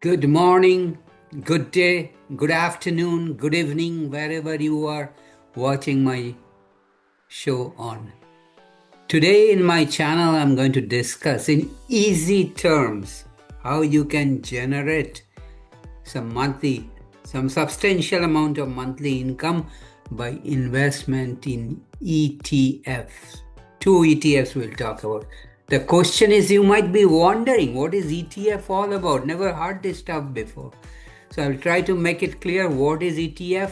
Good morning, good day, good afternoon, good evening, wherever you are watching my show on. Today in my channel, I'm going to discuss in easy terms how you can generate some substantial amount of monthly income by investment in ETFs. Two ETFs we'll talk about. The question is, you might be wondering, what is ETF all about? Never heard this stuff before. So I'll try to make it clear what is ETF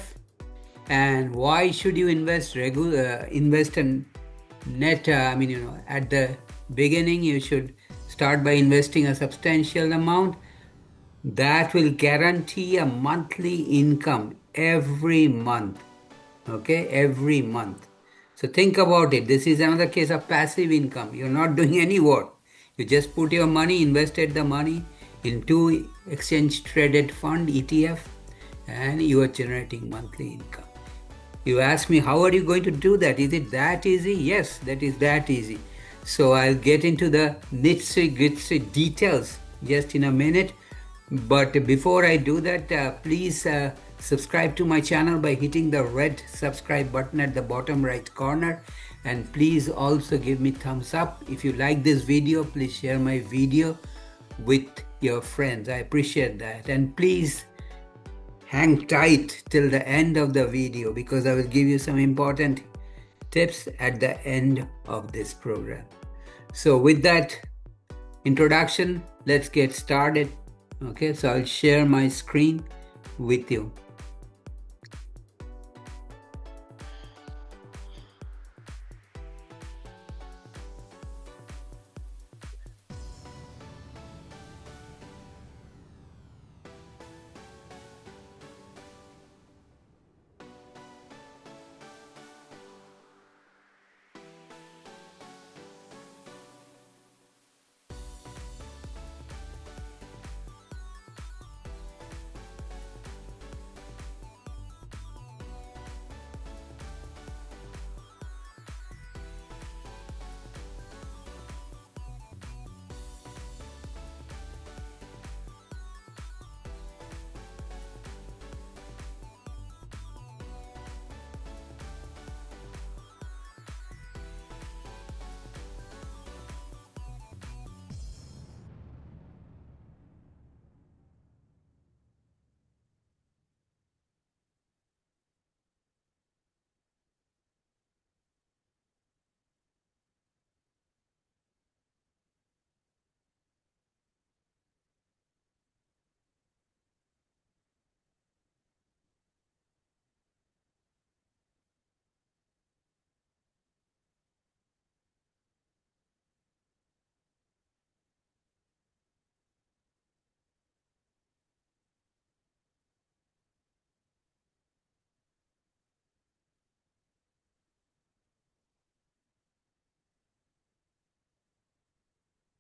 and why should you invest in net. At the beginning, you should start by investing a substantial amount that will guarantee a monthly income every month. Okay, every month. So think about it. This is another case of passive income. You're not doing any work. You just put your money, invested the money into exchange traded fund ETF, and you are generating monthly income. You ask me, how are you going to do that? Is it that easy? Yes, that is that easy. So I'll get into the nitty gritty details just in a minute. But before I do that, please subscribe to my channel by hitting the red subscribe button at the bottom right corner. And please also give me thumbs up. If you like this video, please share my video with your friends. I appreciate that. And please hang tight till the end of the video because I will give you some important tips at the end of this program. So with that introduction, let's get started. Okay, so I'll share my screen with you.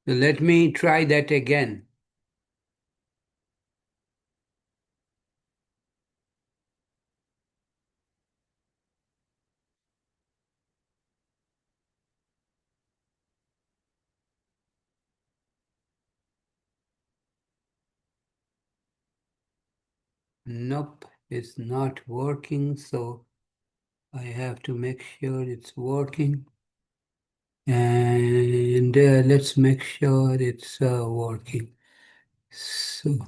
So let me try that again. Nope, it's not working. So I have to make sure it's working. And let's make sure it's working. So,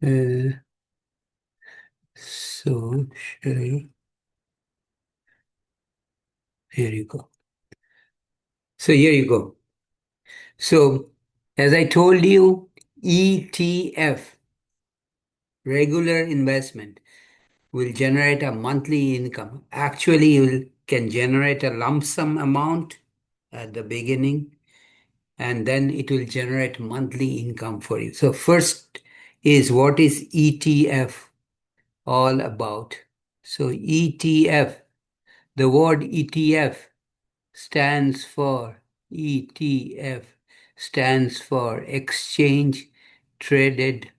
uh, share. Here you go. So here you go. So as I told you, ETF, regular investment, will generate a monthly income. Actually, you can generate a lump sum amount at the beginning, and then it will generate monthly income for you. So first is, what is ETF all about? So ETF, the word ETF stands for Exchange Traded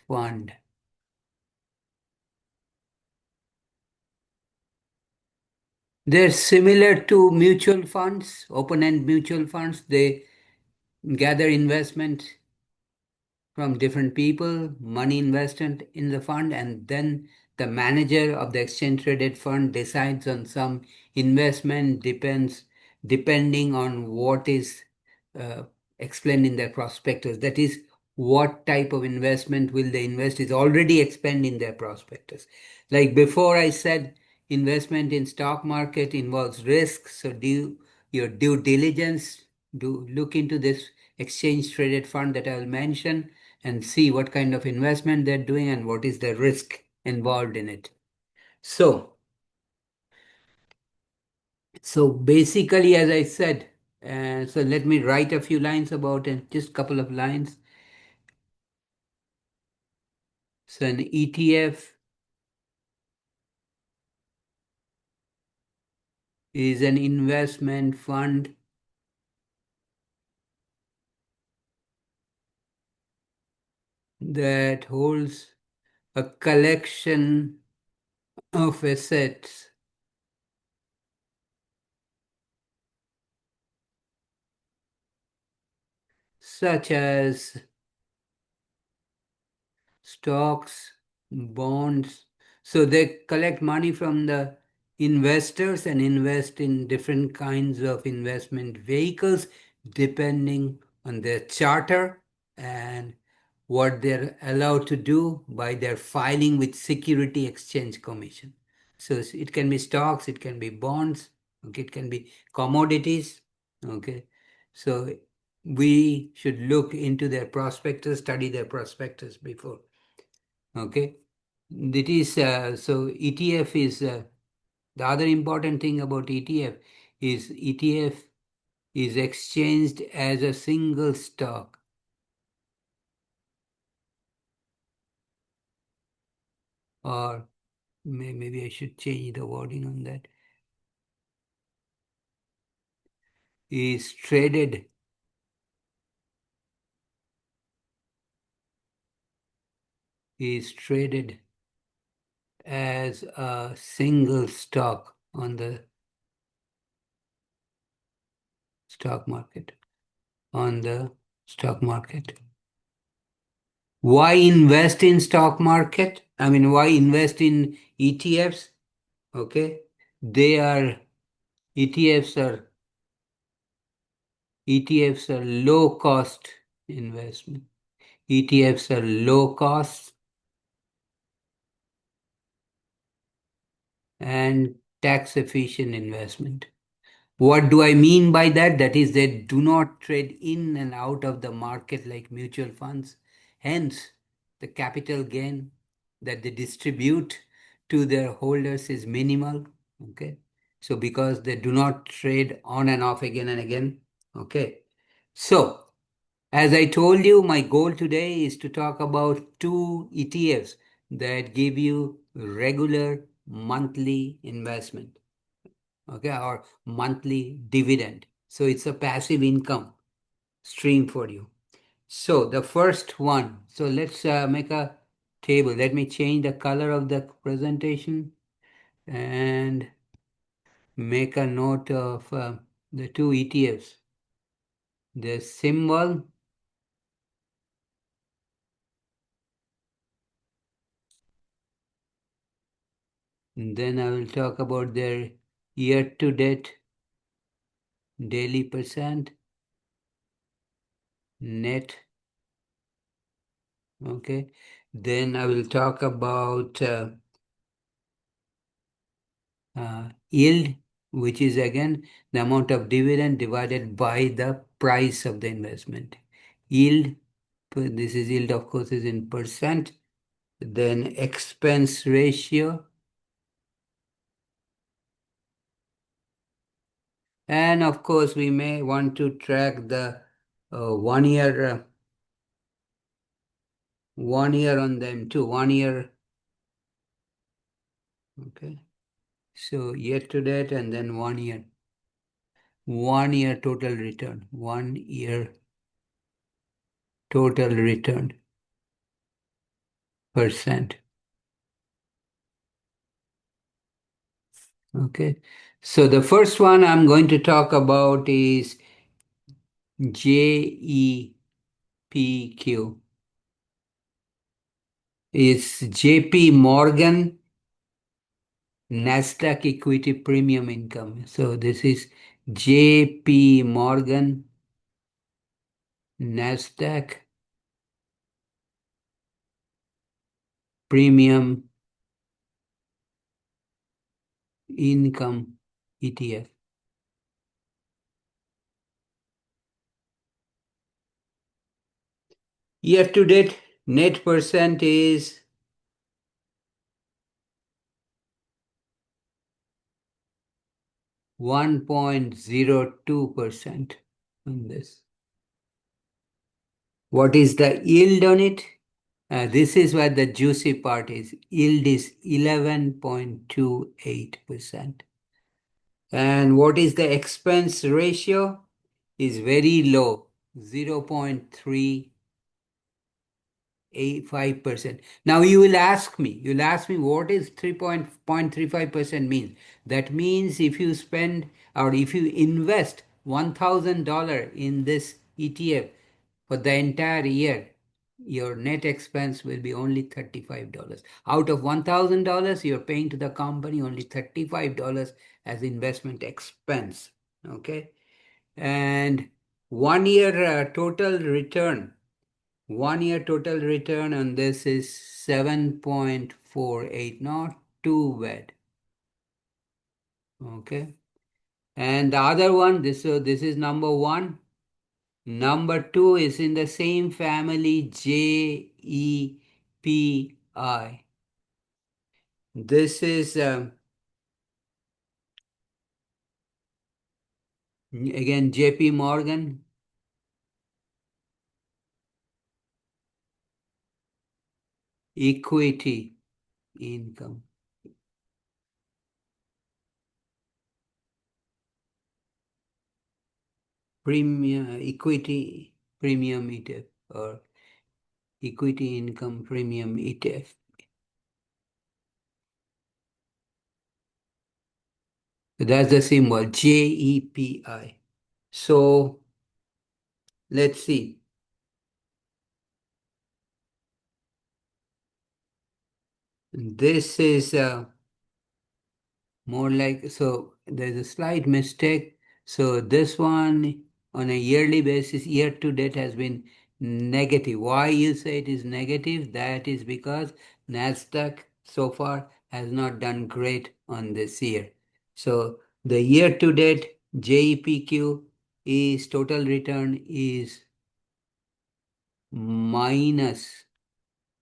Fund. They're similar to mutual funds, open-end mutual funds. They gather investment from different people, money invested in the fund, and then the manager of the exchange traded fund decides on some investment depending on what is uh, explained in their prospectus. That is, what type of investment will they invest is already explained in their prospectus. Like before, I said investment in stock market involves risk, so do your due diligence, do look into this exchange traded fund that I'll mention and see what kind of investment they're doing and what is the risk involved in it. So, so basically, as I said, so let me write a few lines about it, just a couple of lines. So an ETF is an investment fund that holds a collection of assets such as stocks, bonds. So they collect money from the investors and invest in different kinds of investment vehicles depending on their charter and what they're allowed to do by their filing with Security Exchange Commission. So it can be stocks, it can be bonds, okay, it can be commodities, okay. So we should look into their prospectus, study their prospectus before. Okay, that is so ETF is the other important thing about ETF is ETF is exchanged as a single stock, or maybe I should change the wording on that. Is traded as a single stock on the stock market on the stock market. Why invest in stock market? I mean, why invest in ETFs? Okay, they are ETFs are ETFs are low cost investment. ETFs are low cost and tax efficient investment. What do I mean by that? That is, they do not trade in and out of the market like mutual funds. Hence, the capital gain that they distribute to their holders is minimal. Okay. So, because they do not trade on and off again and again. Okay. So, as I told you, my goal today is to talk about two ETFs that give you regular monthly investment, okay, or monthly dividend. So it's a passive income stream for you. So the first one, so let's make a table. Let me change the color of the presentation and make a note of the two ETFs. The symbol, then I will talk about their year to date daily percent, net, okay. Then I will talk about yield, which is again the amount of dividend divided by the price of the investment. Yield, this is yield, of course, is in percent. Then expense ratio. And of course, we may want to track the 1 year on them too. 1 year, okay. So year to date and then 1 year. 1 year total return. 1 year total return percent. Okay. So the first one I'm going to talk about is JEPQ. It's JP Morgan Nasdaq Equity Premium Income. So this is JP Morgan Nasdaq Premium Income ETF. Year to date net percent is 1.02% on this. What is the yield on it? This is where the juicy part is. Yield is 11.28%. And what is the expense ratio? Is very low, 0.385%. Now you'll ask me what is 3.35% means. That means if you spend or if you invest $1,000 in this ETF for the entire year, your net expense will be only $35. Out of $1,000, you're paying to the company only $35 as investment expense. Okay. And 1 year total return 1 year total return on this is 7.48, not too bad. Okay. And the other one, this is number one. Number two is in the same family, JEPI. This is again JP Morgan Equity Income. Premium Equity Premium ETF or Equity Income Premium ETF. That's the symbol, JEPI. So let's see. This is more like, so there's a slight mistake. So this one on a yearly basis, year to date has been negative. Why you say it is negative? That is because NASDAQ so far has not done great on this year. So the year to date JEPQ is total return is minus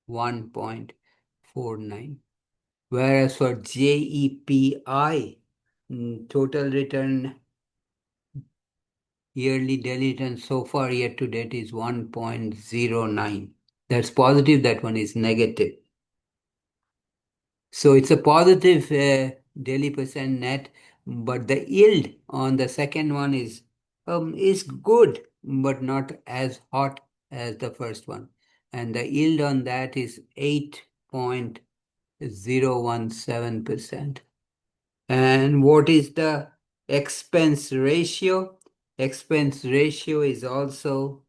1.49. Whereas for JEPI, total return, yearly daily return so far year to date is 1.09. That's positive, that one is negative. So it's a positive daily percent net, but the yield on the second one is good, but not as hot as the first one. And the yield on that is 8.017%. And what is the expense ratio? Expense ratio is also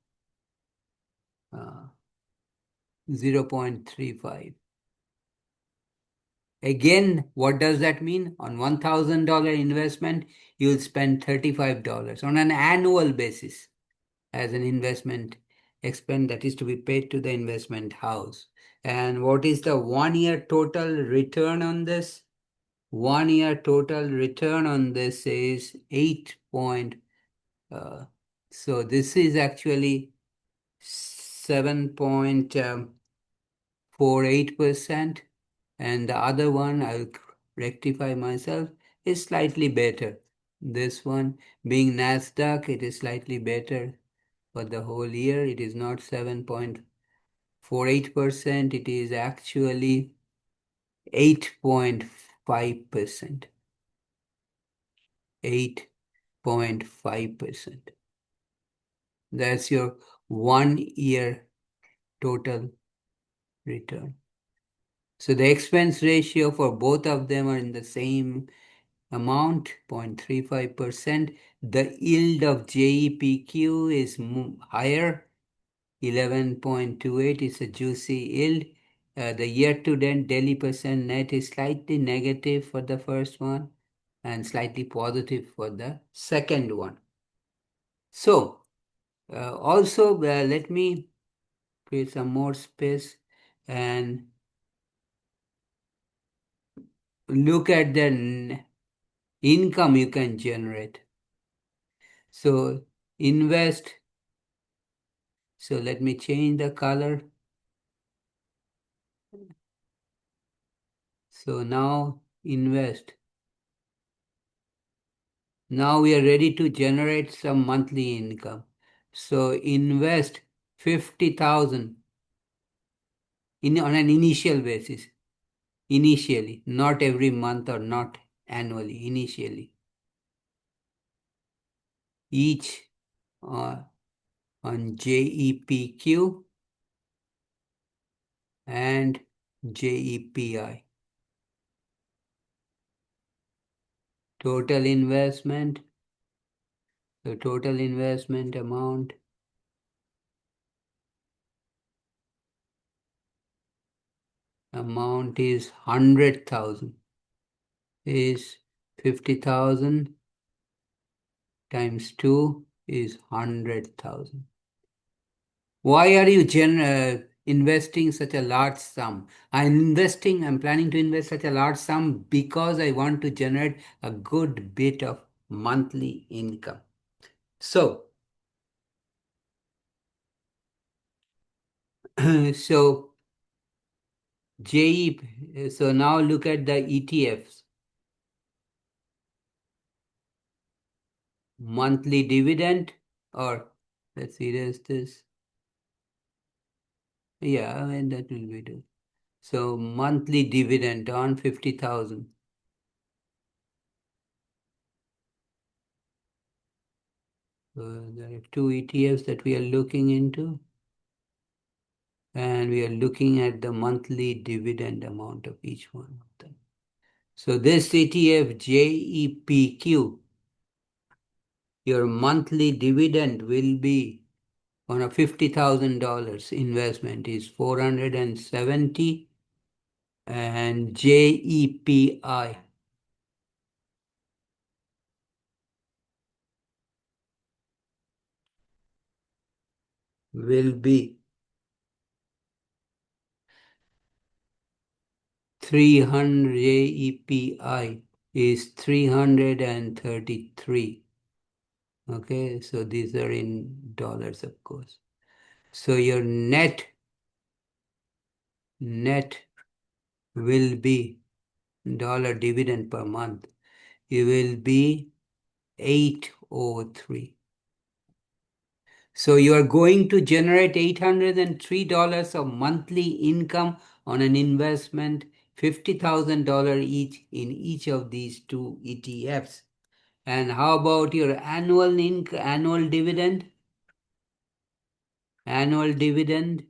0.35. Again, what does that mean? On $1,000 investment, you'll spend $35 on an annual basis as an investment expense that is to be paid to the investment house. And what is the 1 year total return on this? 1 year total return on this is 8. So this is actually 7.48%, and the other one, I'll rectify myself, is slightly better. This one being Nasdaq, it is slightly better for the whole year. It is not 7.48%, it is actually 8.5%. 8.5%. That's your 1 year total return. So the expense ratio for both of them are in the same amount 0.35%. The yield of JEPQ is higher, 11.28 is a juicy yield. The year-to-date daily percent net is slightly negative for the first one and slightly positive for the second one. So, also let me create some more space and look at the income you can generate. So, invest. So, let me change the color. So, now invest. Now we are ready to generate some monthly income. So invest 50,000 on an initial basis. Initially, not every month or not annually, initially. Each on JEPQ and JEPI. Total investment. The total investment amount is 100,000. Is 50,000 times 2 is 100,000. Why are you investing such a large sum? I'm planning to invest such a large sum because I want to generate a good bit of monthly income. So, so so now look at the ETFs. Monthly dividend, or let's see, there's this. Yeah, and that will be good. So monthly dividend on 50,000. There are two ETFs that we are looking into, and we are looking at the monthly dividend amount of each one of them. So this ETF JEPQ, your monthly dividend will be on a $50,000 investment is 470, and JEPI will be 300. JEPI is 333. Okay, so these are in dollars, of course. So your net will be dollar dividend per month. It will be 803. So you are going to generate $803 of monthly income on an investment, $50,000 each in each of these two ETFs. And how about your annual dividend? Annual dividend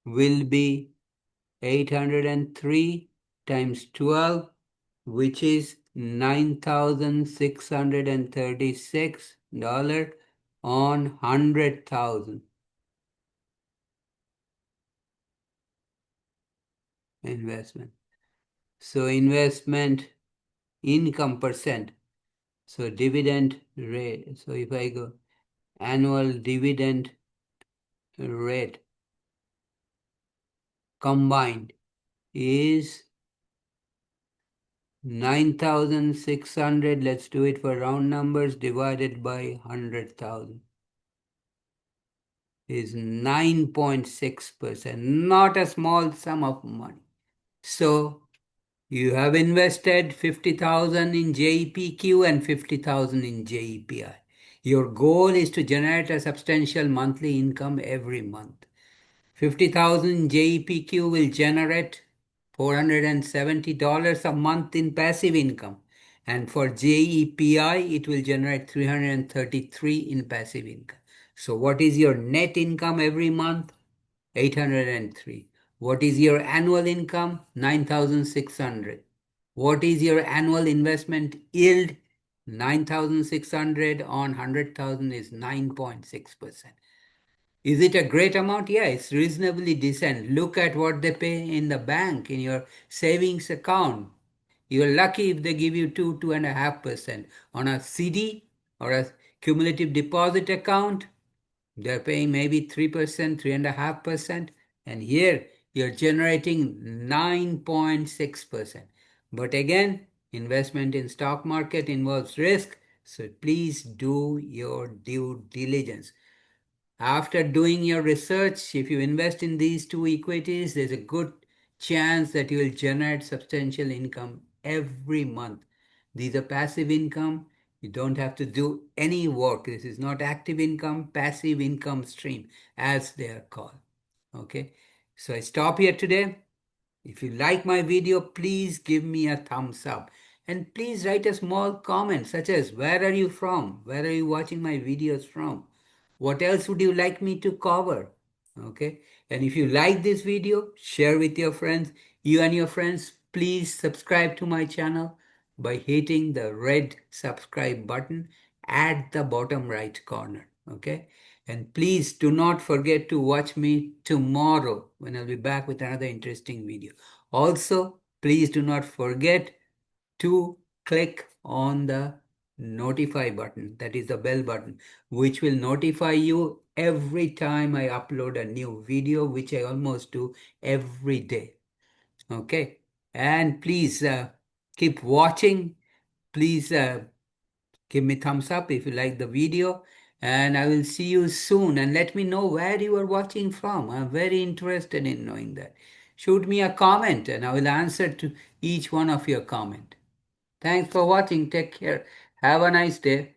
will be 803 times 12, which is $9,636 on 100,000 investment. So investment income percent. So dividend rate. So if I go annual dividend rate combined is 9,600, let's do it for round numbers, divided by 100,000 is 9.6%, not a small sum of money. So you have invested 50,000 in JEPQ and 50,000 in JEPI. Your goal is to generate a substantial monthly income every month. 50,000 JEPQ will generate $470 a month in passive income. And for JEPI, it will generate 333 in passive income. So what is your net income every month? 803. What is your annual income? 9,600. What is your annual investment yield? 9,600 on 100,000 is 9.6%. Is it a great amount? Yeah, it's reasonably decent. Look at what they pay in the bank, in your savings account. You're lucky if they give you 2.5% on a CD or a cumulative deposit account. They're paying maybe 3%, 3.5%. And here you're generating 9.6%. But again, investment in stock market involves risk. So please do your due diligence. After doing your research, if you invest in these two equities, there's a good chance that you will generate substantial income every month. These are passive income. You don't have to do any work. This is not active income, passive income stream, as they are called. Okay. So I stop here today. If you like my video, please give me a thumbs up. And please write a small comment such as, where are you from? Where are you watching my videos from? What else would you like me to cover? Okay. And if you like this video, share with your friends. You and your friends, please subscribe to my channel by hitting the red subscribe button at the bottom right corner. Okay. And please do not forget to watch me tomorrow when I'll be back with another interesting video. Also, please do not forget to click on the notify button, that is the bell button, which will notify you every time I upload a new video, which I almost do every day. Okay. And please keep watching. Please give me thumbs up if you like the video, and I will see you soon. And let me know where you are watching from. I'm very interested in knowing that. Shoot me a comment and I will answer to each one of your comment. Thanks for watching. Take care. Have a nice day.